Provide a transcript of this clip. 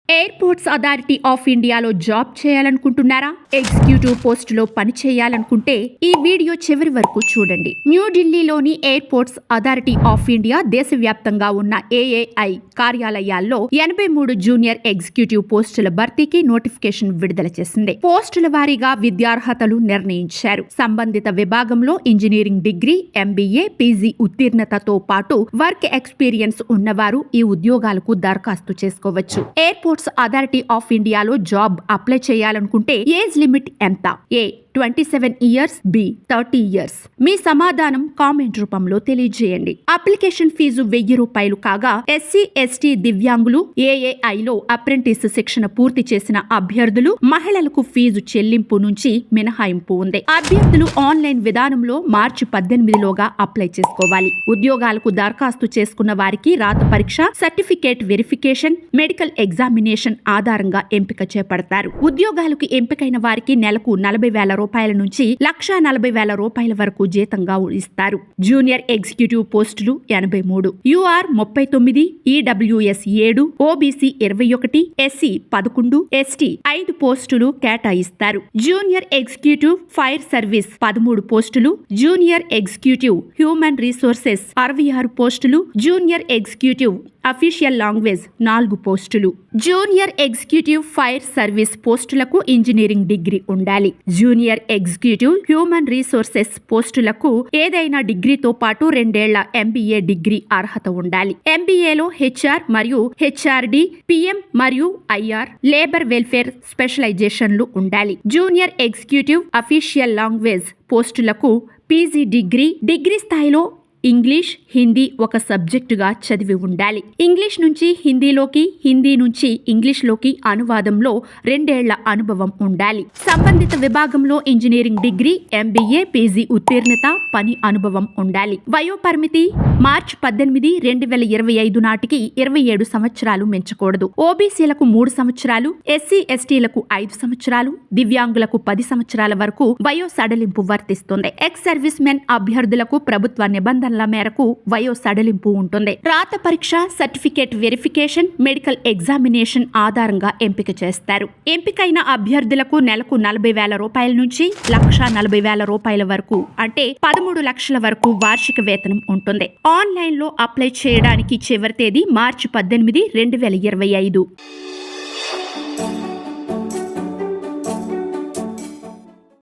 Airports authority of ఇండియాలో job చేయాలనుకుంటున్నారా? Executive పోస్టులో పని చేయాలనుకుంటే ఈ వీడియో చివరి వరకు చూడండి. న్యూఢిల్లీలోని ఎయిర్పోర్ట్స్ అథారిటీ ఆఫ్ ఇండియా దేశవ్యాప్తంగా ఉన్న ఏఏఐ కార్యాలయాల్లో 83 జూనియర్ ఎగ్జిక్యూటివ్ పోస్టుల భర్తీకి నోటిఫికేషన్ విడుదల చేసింది. పోస్టుల వారీగా విద్యార్హతలు నిర్ణయించారు. సంబంధిత విభాగంలో ఇంజనీరింగ్ డిగ్రీ, ఎంబీఏ, పీజీ ఉత్తీర్ణతతో పాటు వర్క్ ఎక్స్పీరియన్స్ ఉన్నవారు ఈ ఉద్యోగాలకు దరఖాస్తు చేసుకోవచ్చు. ఎయిర్పోర్ట్స్ అథారిటీ ఆఫ్ ఇండియాలో జాబ్ అప్లై చేయాలనుకుంటే ఏజ్ లిమిట్ ఎంత? ఏ 27 ఇయర్స్, బి 30 ఇయర్స్. మీ సమాధానం కామెంట్ రూపంలో తెలియజేయండి. అప్లికేషన్ ఫీజు ₹1000 కాగా ఎస్సీ, ఎస్టీ, దివ్యాంగులు, ఏఏఐలో అప్రెంటిస్ శిక్షణ పూర్తి చేసిన అభ్యర్థులు, మహిళలకు ఫీజు చెల్లింపు నుంచి మినహాయింపు ఉంది. అభ్యర్థులు ఆన్లైన్ విధానంలో మార్చి 18లోగా అప్లై చేసుకోవాలి. ఉద్యోగాలకు దరఖాస్తు చేసుకున్న వారికి రాత పరీక్ష, సర్టిఫికేట్ వెరిఫికేషన్, మెడికల్ ఎగ్జామినేషన్ ఆధారంగా ఎంపిక చేపడతారు. ఉద్యోగాలకు ఎంపికైన వారికి నెలకు ₹40,000 నుంచి ₹140,000 వరకు జీతంగా ఇస్తారు. జూనియర్ ఎగ్జిక్యూటివ్ పోస్టులు 83, UR 39, EWS 7, OBC 21, SC 11, ST 5 పోస్టులు కేటాయిస్తారు. జూనియర్ ఎగ్జిక్యూటివ్ ఫైర్ సర్వీస్ 13 పోస్టులు, జూనియర్ ఎగ్జిక్యూటివ్ హ్యూమన్ రిసోర్సెస్ 66 పోస్టులు, జూనియర్ ఎగ్జిక్యూటివ్ అఫీషియల్ లాంగ్వేజ్ 4 పోస్టులు. జూనియర్ ఎగ్జిక్యూటివ్ ఫైర్ సర్వీస్ పోస్టులకు ఇంజనీరింగ్ డిగ్రీ ఉండాలి. జూనియర్ ఎగ్జిక్యూటివ్ హ్యూమన్ రిసోర్సెస్ పోస్టులకు ఏదైనా డిగ్రీతో పాటు 2 ఏళ్ల ఎంబీఏ డిగ్రీ అర్హత ఉండాలి. ఎంబీఏలో హెచ్ఆర్ మరియు హెచ్ఆర్డి, పిఎం మరియు ఐఆర్, లేబర్ వెల్ఫేర్ స్పెషలైజేషన్లు ఉండాలి. జూనియర్ ఎగ్జిక్యూటివ్ అఫీషియల్ లాంగ్వేజ్ పోస్టులకు పీజీ డిగ్రీ స్థాయిలో ఇంగ్లీష్, హిందీ ఒక సబ్జెక్టుగా చదివి ఉండాలి. ఇంగ్లీష్ నుంచి హిందీలోకి, హిందీ నుంచి ఇంగ్లీష్లోకి అనువాదంలో 2 ఏళ్ల అనుభవం ఉండాలి. సంబంధిత విభాగంలో ఇంజనీరింగ్ డిగ్రీ, ఎంబీఏ, పీజీ ఉత్తీర్ణత, పని అనుభవం ఉండాలి. వయో పరిమితి మార్చి 18, 2025 నాటికి 27 సంవత్సరాలు మించకూడదు. ఓబీసీలకు 3 సంవత్సరాలు, ఎస్సీ, ఎస్టీలకు 5 సంవత్సరాలు, దివ్యాంగులకు 10 సంవత్సరాల వరకు వయో సడలింపు వర్తిస్తుంది. ఎక్స్ సర్వీస్ మెన్ అభ్యర్థులకు ప్రభుత్వ నిబంధనల మేరకు వయో సడలింపు ఉంటుంది. రాత పరీక్ష, సర్టిఫికేట్ వెరిఫికేషన్, మెడికల్ ఎగ్జామినేషన్ ఆధారంగా ఎంపిక చేస్తారు. ఎంపికైన అభ్యర్థులకు నెలకు ₹40,000 నుంచి ₹140,000 వరకు, అంటే 13 లక్షల వరకు వార్షిక వేతనం ఉంటుంది. ఆన్లైన్ లో అప్లై చేయడానికి చివరి తేదీ మార్చి 18, 2025.